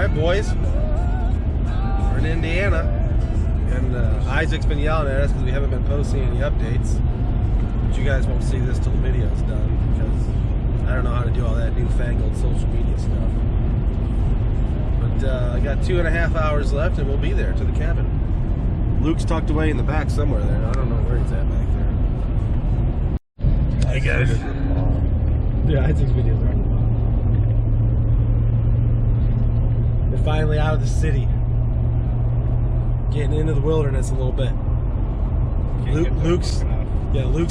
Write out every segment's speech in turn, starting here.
Alright boys, we're in Indiana, and Isaac's been yelling at us because we haven't been posting any updates. But you guys won't see this till the video's done, because I don't know how to do all that newfangled social media stuff. But I got 2.5 hours left and we'll be there to the cabin. Luke's tucked away in the back somewhere there. I don't know where he's at back there. Hey guys. Yeah, Isaac's videos are on the bottom. We're finally out of the city. Getting into the wilderness a little bit. Luke's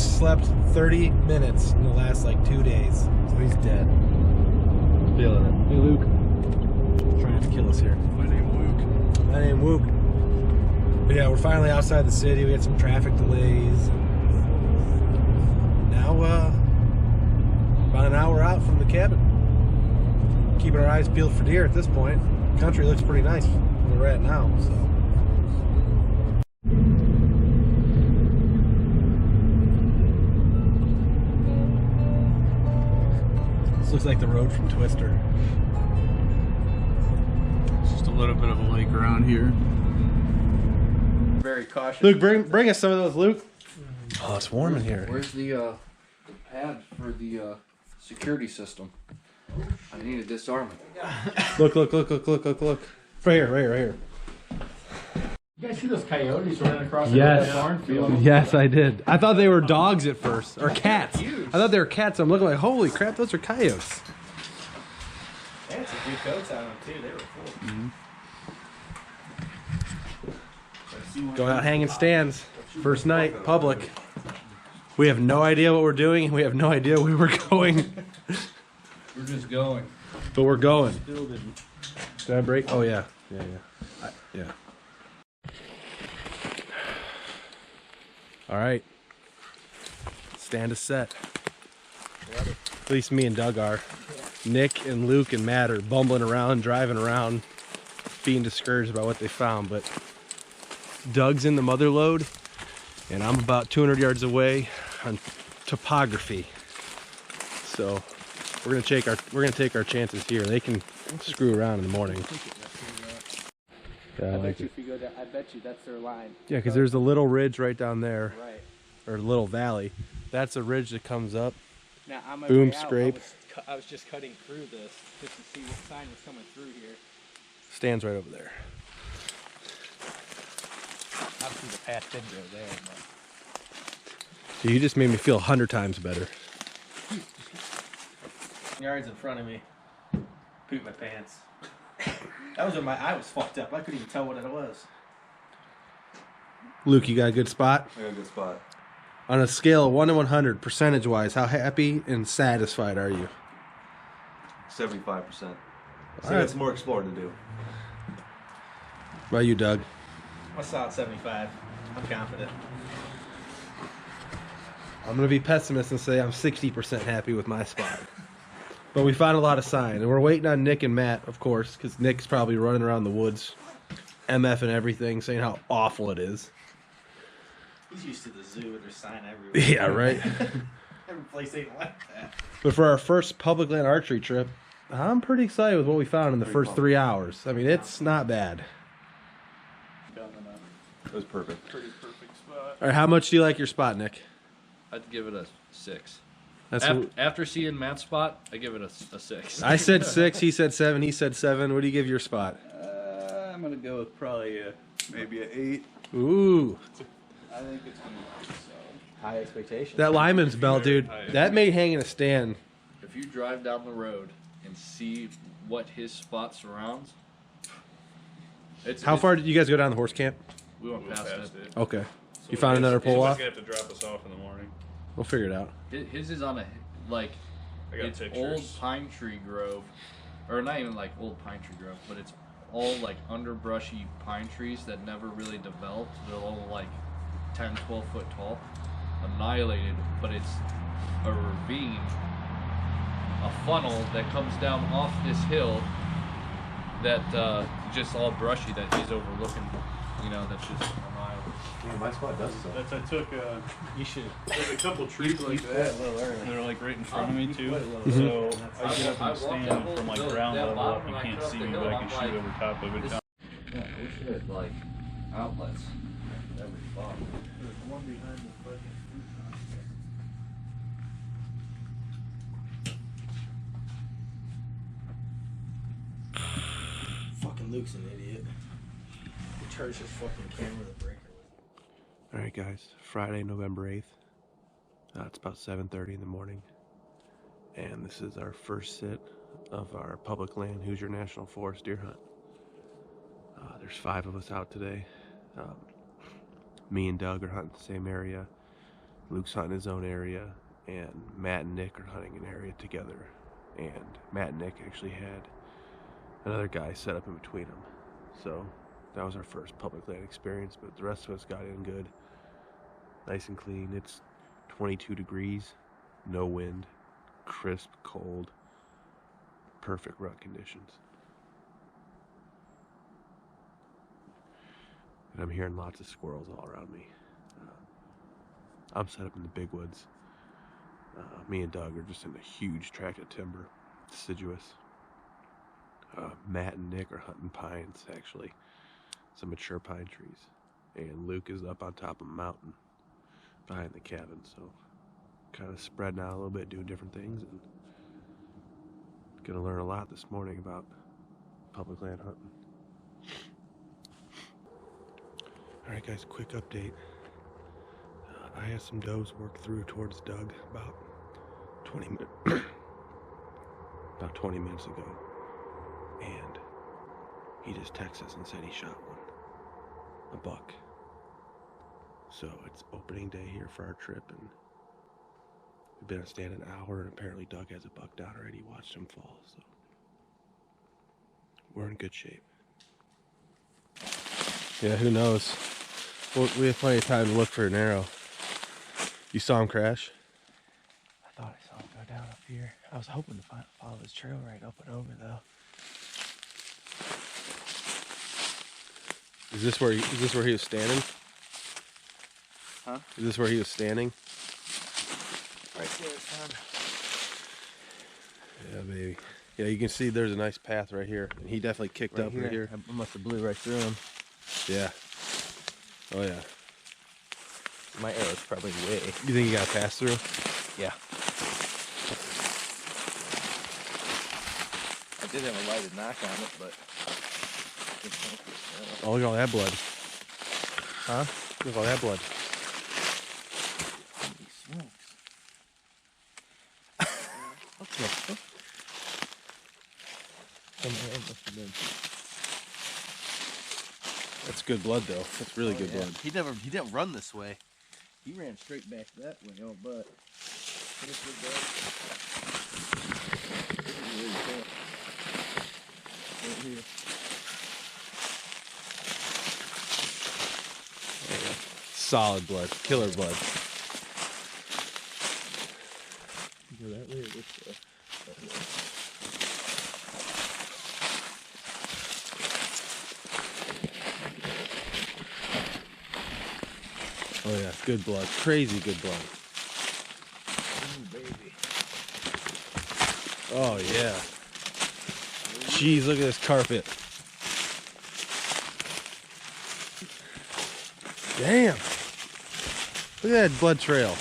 slept 30 minutes in the last like 2 days. So he's dead. Feeling it. Hey Luke. Trying to kill us here. My name Luke. But yeah, we're finally outside the city. We had some traffic delays. Now about an hour out from the cabin. Keeping our eyes peeled for deer at this point. The country looks pretty nice where we're at now, so. This looks like the road from Twister. It's just a little bit of a lake around here. Very cautious. Luke, bring us some of those, Luke. Oh, it's warm in here. Where's the pad for the security system? I need to disarm it. Look. Right here. You guys see those coyotes running across the cornfield? Yes, I did. I thought they were dogs at first, or cats. I thought they were cats. I'm looking like, holy crap, those are coyotes. They had some good coats on them too. They were cool. Going out hanging stands. First night, public. We have no idea what we're doing. We have no idea where we're going. We're just going. But we're going. Did I break? Oh, yeah. Yeah. All right. Stand is set. At least me and Doug are. Nick and Luke and Matt are bumbling around, driving around, being discouraged about what they found. But Doug's in the mother lode, and I'm about 200 yards away on topography. So we're gonna take our chances here. They can screw around in the morning. I bet you if you go down, I bet you that's their line. Yeah, because there's a little ridge right down there, right, or a little valley. That's a ridge that comes up. Now on my Boom, way out, scrape. I was just cutting through this just to see what sign was coming through here. Stands right over there. Obviously the path did go there, but So you just made me feel 100 times better. yards in front of me. Pooped my pants. That was when my eye was fucked up. I couldn't even tell what it was. Luke, you got a good spot? I got a good spot. On a scale of 1 to 100, percentage-wise, how happy and satisfied are you? 75%. So All right. that's more exploring to do. What about you, Doug? I saw it 75. I'm confident. I'm going to be pessimist and say I'm 60% happy with my spot. But we found a lot of sign, and we're waiting on Nick and Matt, of course, because Nick's probably running around the woods, MF and everything, saying how awful it is. He's used to the zoo and there's sign everywhere. Yeah, right? Every place ain't like that. But for our first public land archery trip, I'm pretty excited with what we found in the first 3 hours. I mean, it's not bad. It was perfect. Pretty perfect spot. All right, how much do you like your spot, Nick? I'd give it a 6. That's After seeing Matt's spot, I give it a 6. I said 6, he said 7, he said 7. What do you give your spot? I'm gonna go with probably maybe an 8. Ooh. I think it's gonna be solid. High expectations. That lineman's belt, dude, that made hanging a stand. If you drive down the road and see what his spot surrounds, How far did you guys go down the horse camp? We went past it. Okay. You found another pull off? He's gonna have to drop us off in the morning. We'll figure it out. His is on a, like, I got it's pictures. old pine tree grove. Or not even like old pine tree grove, but it's all like underbrushy pine trees that never really developed. They're all like 10, 12 foot tall. Annihilated, but it's a ravine, a funnel that comes down off this hill that just all brushy that he's overlooking, you know, that's just annihilated. Yeah, my spot does so. That's I took. You should. There's a couple trees like that. They're like right in front of me too. Mhm. So I get up and stand from like ground level up. You can't see me, but I can shoot over top of it. Yeah, we should have like outlets. Every spot. There's one behind the fucking food truck. Fucking Luke's an idiot. He charged his fucking camera with a breaker. Alright guys, Friday, November 8th. It's about 7:30 in the morning. And this is our first sit of our public land Hoosier National Forest deer hunt. There's 5 of us out today. Me and Doug are hunting the same area. Luke's hunting his own area. And Matt and Nick are hunting an area together. And Matt and Nick actually had another guy set up in between them. So that was our first public land experience, but the rest of us got in good. Nice and clean. It's 22 degrees, no wind, crisp, cold, perfect rut conditions. And I'm hearing lots of squirrels all around me. I'm set up in the big woods. Me and Doug are just in a huge tract of timber, deciduous. Matt and Nick are hunting pines, actually. Some mature pine trees. And Luke is up on top of a mountain behind the cabin, so kind of spreading out a little bit, doing different things, and gonna learn a lot this morning about public land hunting. Alright guys, quick update. I had some does work through towards Doug about 20 minutes ago, and he just texted us and said he shot one, a buck. So it's opening day here for our trip, and we've been on stand an hour, and apparently Doug has a buck down already. Watched him fall, so we're in good shape. Yeah, who knows? Well, we have plenty of time to look for an arrow. You saw him crash? I thought I saw him go down up here. I was hoping to follow his trail right up and over though. Is this where he was standing? Huh? Is this where he was standing? Right there, son. Yeah, baby. Yeah, you can see there's a nice path right here, and he definitely kicked up right here. I must have blew right through him. Yeah. Oh yeah. My arrow's probably way. You think you got to pass through? Yeah. I did have a lighted knock on it, but. Oh, look at all that blood. Huh? Look at all that blood. Holy smokes. What the fuck? That's good blood, though. That's really good blood. He didn't run this way. He ran straight back that way. Oh, but. Right here. Solid blood. Killer blood. Go that way or this way? That way. Oh yeah, good blood. Crazy good blood. Ooh, baby. Oh yeah. Jeez, look at this carpet. Damn. Look at that blood trail.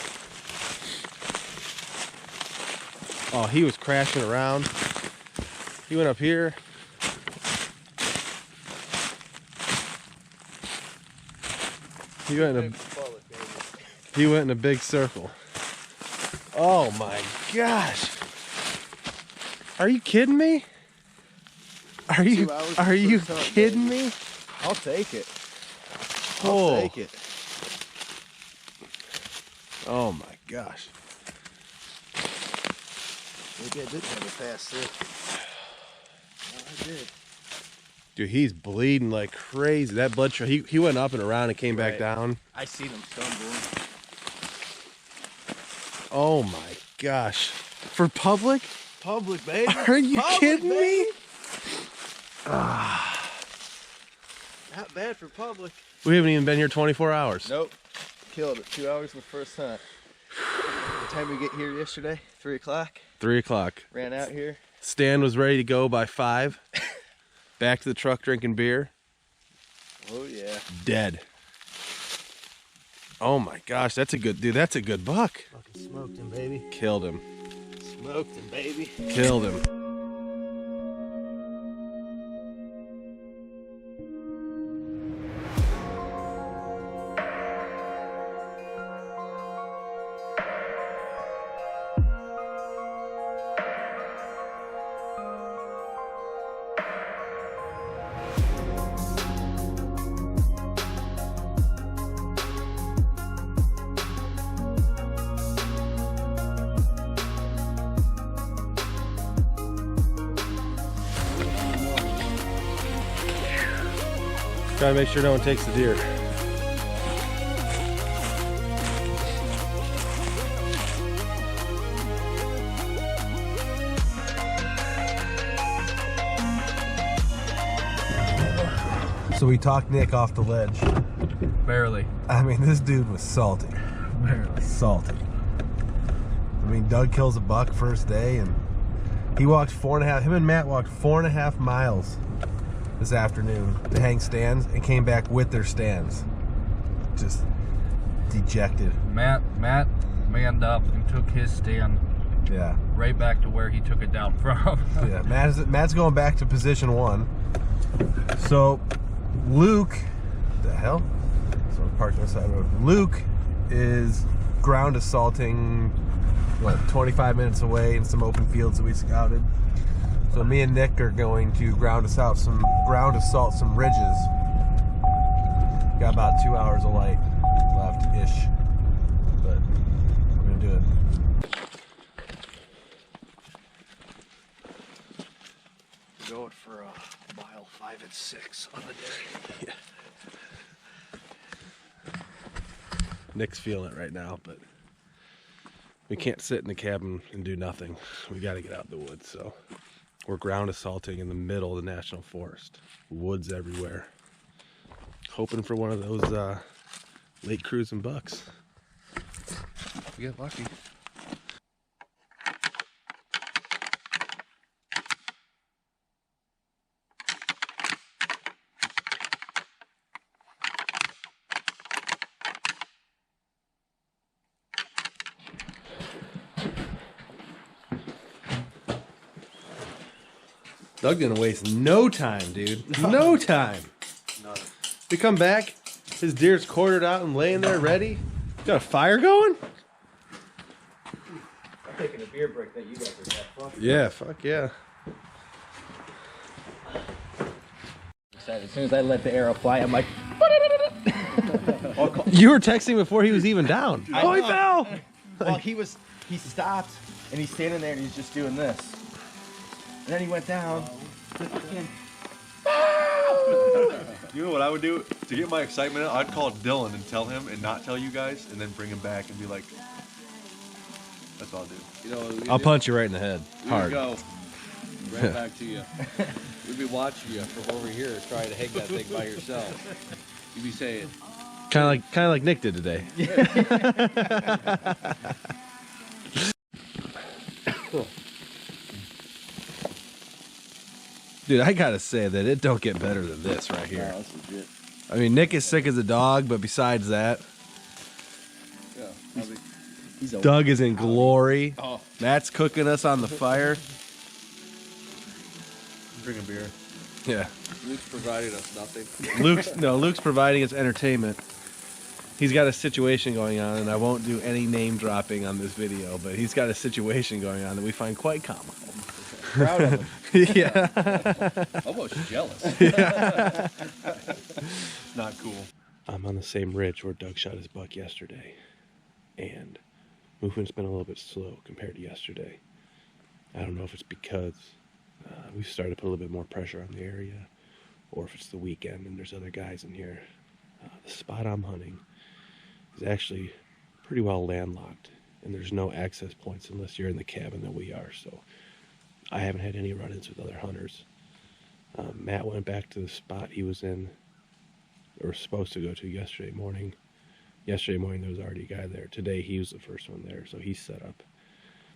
Oh, he was crashing around. He went up here. He went in a big circle. Oh my gosh. Are you kidding me? Are you kidding me? I'll take it. Oh. I'll take it. Oh my gosh. Maybe I did have a fast sit. I did. Dude, he's bleeding like crazy. That blood trail, he went up and around and came back down. I seen him stumbling. Oh my gosh. For public? Public, baby. Are you Public, kidding baby. me? Ah. Not bad for public. We haven't even been here 24 hours. Nope. Killed it. 2 hours in the first hunt. What time we get here yesterday? 3 o'clock. 3 o'clock. Ran out here. Stan was ready to go by 5. Back to the truck drinking beer. Oh yeah. Dead. Oh my gosh, that's a good dude. That's a good buck. Fucking smoked him, baby. Killed him. Smoked him, baby. Killed him. Gotta make sure no one takes the deer. So we talked Nick off the ledge. Barely. I mean, this dude was salty. Barely. Salty. I mean, Doug kills a buck first day, and he walked 4.5. Him and Matt walked 4.5 miles this afternoon to hang stands, and came back with their stands. Just dejected. Matt manned up and took his stand Yeah. right back to where he took it down from. Yeah. Matt's going back to position 1. So Luke, the hell? So I'm parked on the side of the road. Luke is ground assaulting, what, 25 minutes away in some open fields that we scouted. So me and Nick are going to ground assault some ridges. Got about 2 hours of light left-ish, but we're gonna do it. Going for a mile 5 and 6 on the day. Yeah. Nick's feeling it right now, but we can't sit in the cabin and do nothing. We got to get out in the woods, so we're ground assaulting in the middle of the national forest. Woods everywhere. Hoping for one of those late cruising bucks. We get lucky. Doug didn't waste no time, dude. No time. None. We come back, his deer's quartered out and laying there ready. Got a fire going? I'm taking a beer break that you guys are at. Yeah, fuck yeah. As soon as I let the arrow fly, I'm like, You were texting before he was even down. I Oh, he know. fell! well, he stopped and he's standing there and he's just doing this. And then he went down. You know what I would do? To get my excitement out, I'd call Dylan and tell him and not tell you guys, and then bring him back and be like, that's what I'll do. You know, what we I'll do? punch you right in the head. We Hard. would go right back to you. We'd be watching you from over here trying to hang that thing by yourself. You'd be saying, Kind of like Nick did today. Dude, I gotta say that it don't get better than this right here. Oh, that's legit. I mean, Nick is sick as a dog, but besides that, yeah, He's a Doug is in glory. oh, Matt's cooking us on the fire. Bring a beer. Yeah. Luke's provided us nothing. Luke's providing us entertainment. He's got a situation going on, and I won't do any name dropping on this video, but he's got a situation going on that we find quite comical. proud of him. Yeah. Almost jealous. It's not cool. I'm on the same ridge where Doug shot his buck yesterday, and movement's been a little bit slow compared to yesterday. I don't know if it's because we've started to put a little bit more pressure on the area, or if it's the weekend and there's other guys in here. The spot I'm hunting is actually pretty well landlocked, and there's no access points unless you're in the cabin that we are, so I haven't had any run-ins with other hunters. Matt went back to the spot he was in or was supposed to go to yesterday morning. Yesterday morning there was already a guy there. Today he was the first one there, so he set up.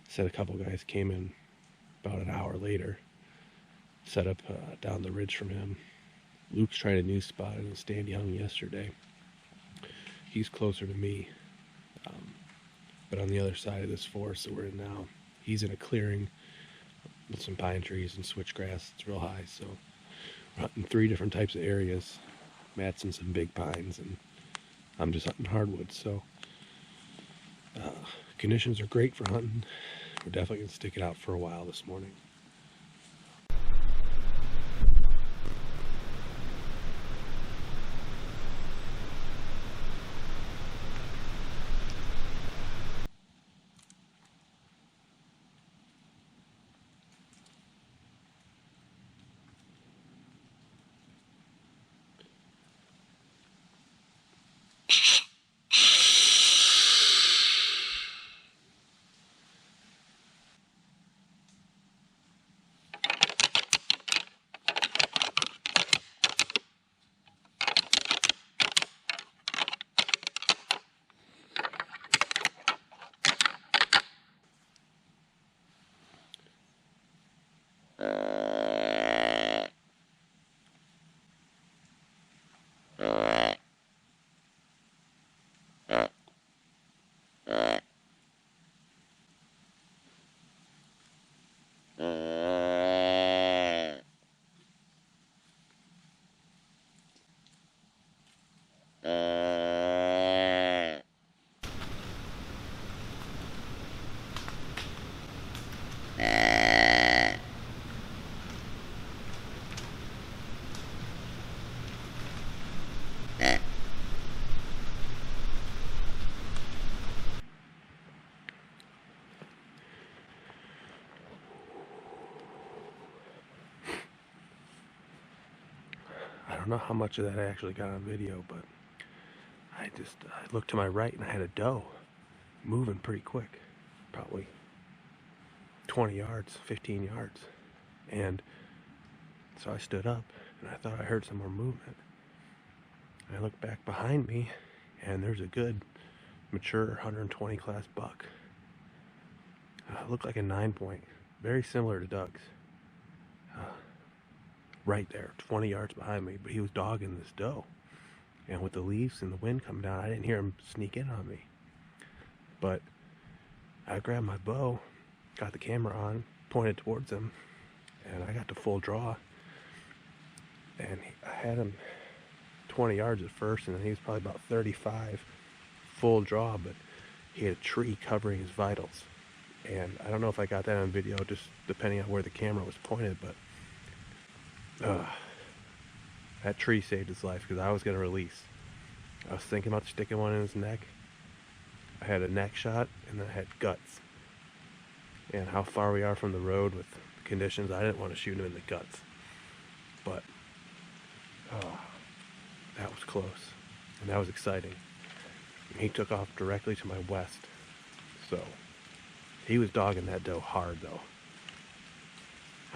Said a couple guys came in about an hour later, set up down the ridge from him. Luke's trying a new spot in Stand Young yesterday. He's closer to me, but on the other side of this forest that we're in now. He's in a clearing with some pine trees and switchgrass. It's real high, so we're hunting 3 different types of areas. Matt's in some big pines, and I'm just hunting hardwoods. So conditions are great for hunting. We're definitely gonna stick it out for a while this morning. I don't know how much of that I actually got on video, but I looked to my right and I had a doe moving pretty quick, probably 20 yards, 15 yards. And so I stood up and I thought I heard some more movement. And I looked back behind me and there's a good mature 120 class buck. Looked like a 9-point, very similar to Doug's. Right there, 20 yards behind me, but he was dogging this doe. And with the leaves and the wind coming down, I didn't hear him sneak in on me. But I grabbed my bow, got the camera on, pointed towards him, and I got to full draw. And I had him 20 yards at first, and then he was probably about 35 full draw, but he had a tree covering his vitals. And I don't know if I got that on video, just depending on where the camera was pointed, but that tree saved his life because I was going to release. I was thinking about sticking one in his neck. I had a neck shot and then I had guts. And how far we are from the road with the conditions, I didn't want to shoot him in the guts. But that was close and that was exciting. And he took off directly to my west. So he was dogging that doe hard though.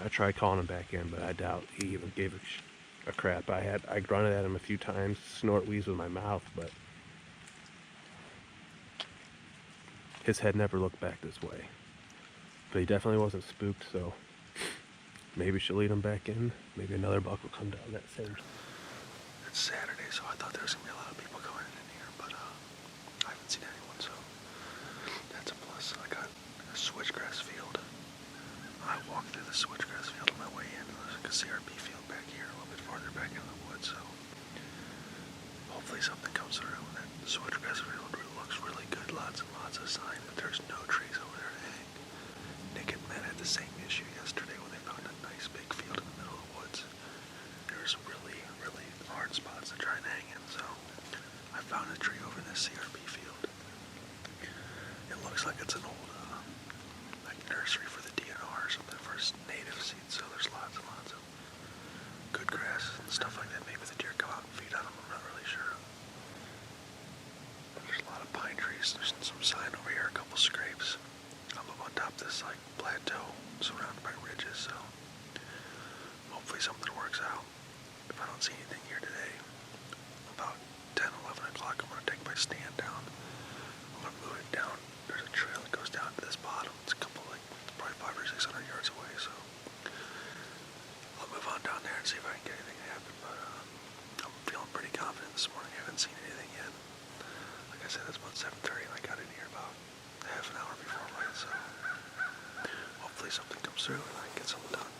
I tried calling him back in, but I doubt he even gave a crap. I grunted at him a few times, snort wheezed with my mouth, but his head never looked back this way. But he definitely wasn't spooked, so maybe she'll lead him back in. Maybe another buck will come down that same. It's Saturday, so I thought there was going to be a lot of people coming in here, but I haven't seen anyone, so that's a plus. I got a switchgrass field. I walked through the switchgrass field on my way in. There's like a CRP field back here, a little bit farther back in the woods, so hopefully something comes through. That switchgrass field looks really good, lots and lots of sign, but there's no trees over there to hang. Nick and Matt had the same issue yesterday when they found a nice big field in the middle of the woods. There's really, really hard spots to try and hang in, so I found a tree over in this CRP field. It looks like it's an old nursery for the DNR or something for native seeds, so there's lots and lots of good grass and stuff like that. Maybe the deer come out and feed on them, I'm not really sure. There's a lot of pine trees, there's some sign over here, a couple scrapes. I'm up on top of this like plateau surrounded by ridges, so hopefully something works out. If I don't see anything here today, I'm about 10, 11 o'clock, I'm going to take my stand down. I'm going to move it down. There's a trail that goes down to this bottom. It's a couple, like, probably 500 or 600 yards away, so I'll move on down there and see if I can get anything to happen. But I'm feeling pretty confident this morning. I haven't seen anything yet. Like I said, it's about 7:30, and I got in here about half an hour before light, so hopefully something comes through and I can get something done.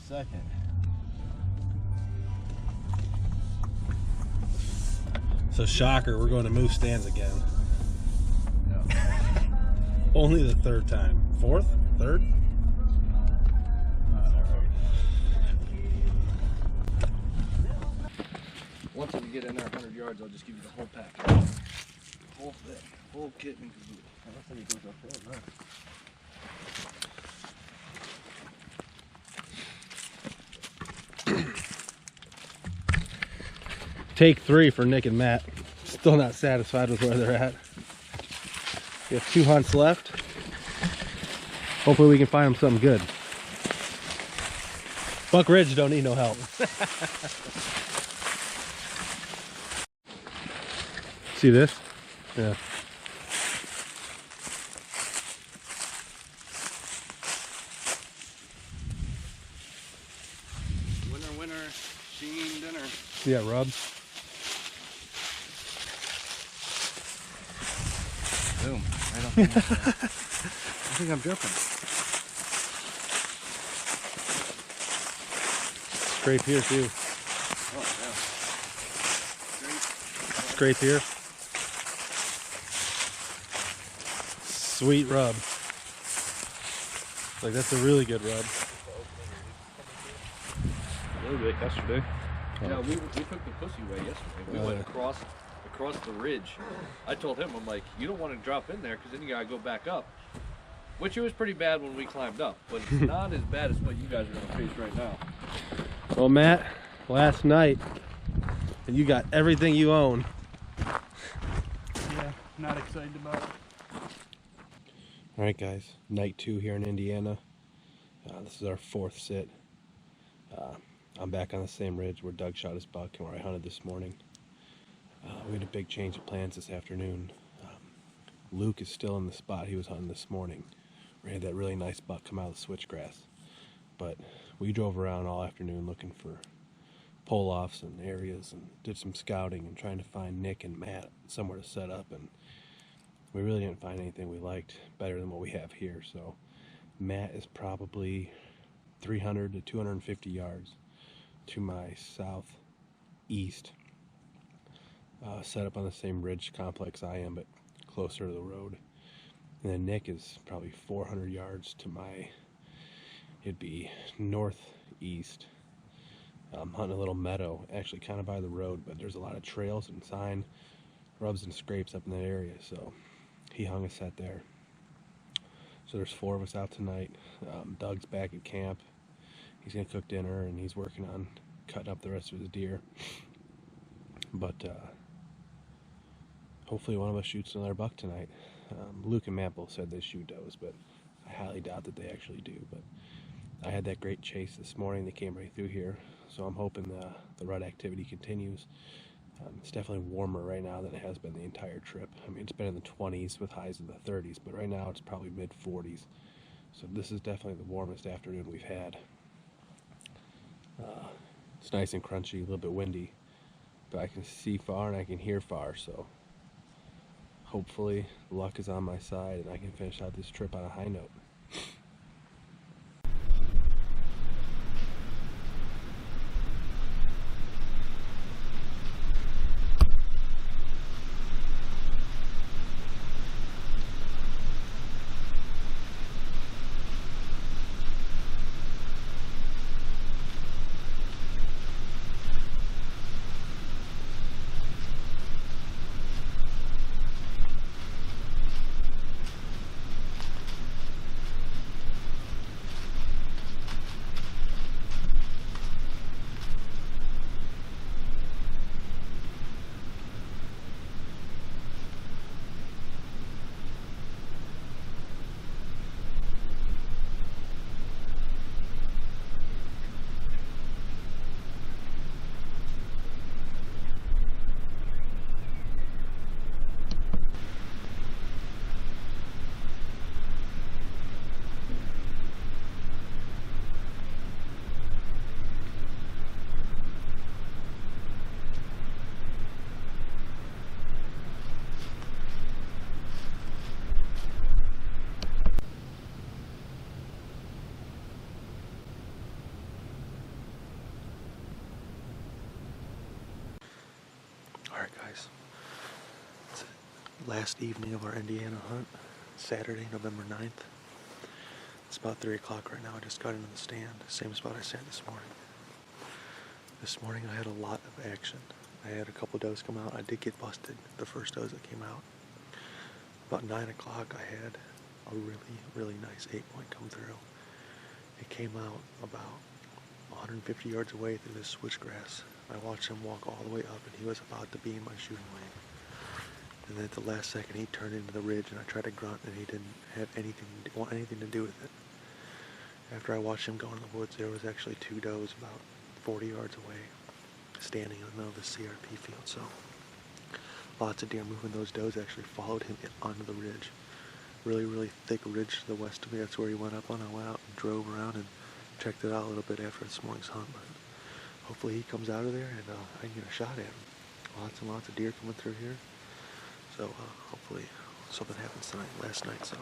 Second. So shocker, we're going to move stands again. Only the third time. Fourth? Third? Once we get in there 100 yards, I'll just give you the whole package. Whole thing. Whole kit and caboodle. Take 3 for Nick and Matt. Still not satisfied with where they're at. We have 2 hunts left. Hopefully we can find them something good. Buck Ridge don't need no help. See this? Yeah. Winner, winner, sheen dinner. See that rub? Boom. Right off the net. I think I'm jumping. Scrape here too. Oh, yeah. Scrape here. Sweet rub. Like that's a really good rub. A little bit yesterday. Yeah, we took the pussy way yesterday. We went across the ridge. I told him, I'm like, you don't want to drop in there because then you gotta go back up. Which it was pretty bad when we climbed up, but it's not as bad as what you guys are gonna face right now. Well, Matt, last night, and you got everything you own. Yeah, not excited about it. All right, guys, night 2 here in Indiana. This is our 4th sit. I'm back on the same ridge where Doug shot his buck and where I hunted this morning. We had a big change of plans this afternoon. Luke is still in the spot he was hunting this morning. We had that really nice buck come out of the switchgrass. But we drove around all afternoon looking for pull-offs and areas and did some scouting and trying to find Nick and Matt somewhere to set up, and we really didn't find anything we liked better than what we have here. So Matt is probably 300 to 250 yards to my southeast, set up on the same ridge complex I am, but closer to the road. And then Nick is probably 400 yards to my, it'd be northeast. I'm hunting a little meadow, actually kind of by the road, but there's a lot of trails and sign, rubs and scrapes up in that area, so he hung a set there. So there's 4 of us out tonight. Doug's back at camp. He's gonna cook dinner and he's working on cutting up the rest of his deer. But hopefully one of us shoots another buck tonight. Luke and Matt both said they shoot does, but I highly doubt that they actually do. But I had that great chase this morning. They came right through here, so I'm hoping the rut activity continues. It's definitely warmer right now than it has been the entire trip. I mean, it's been in the 20s with highs in the 30s, but right now it's probably mid 40s. So this is definitely the warmest afternoon we've had. It's nice and crunchy, a little bit windy, but I can see far and I can hear far, so hopefully luck is on my side and I can finish out this trip on a high note. Alright guys, it's the last evening of our Indiana hunt, Saturday, November 9th. It's about 3 o'clock right now. I just got into the stand, same spot I sat this morning. This morning I had a lot of action. I had a couple does come out. I did get busted, the first does that came out. About 9 o'clock I had a really nice 8-point come through. It came out about 150 yards away through this switchgrass. I watched him walk all the way up and he was about to be in my shooting lane. And then at the last second he turned into the ridge and I tried to grunt and he didn't have want anything to do with it. After I watched him go in the woods, there was actually 2 does about 40 yards away standing in the middle of the CRP field. So lots of deer moving. Those does actually followed him onto the ridge. Really thick ridge to the west of me. That's where he went up on. I went out and drove around and checked it out a little bit after this morning's hunt. But hopefully he comes out of there and I can get a shot at him. Lots and lots of deer coming through here. So hopefully something happens tonight, last night. So.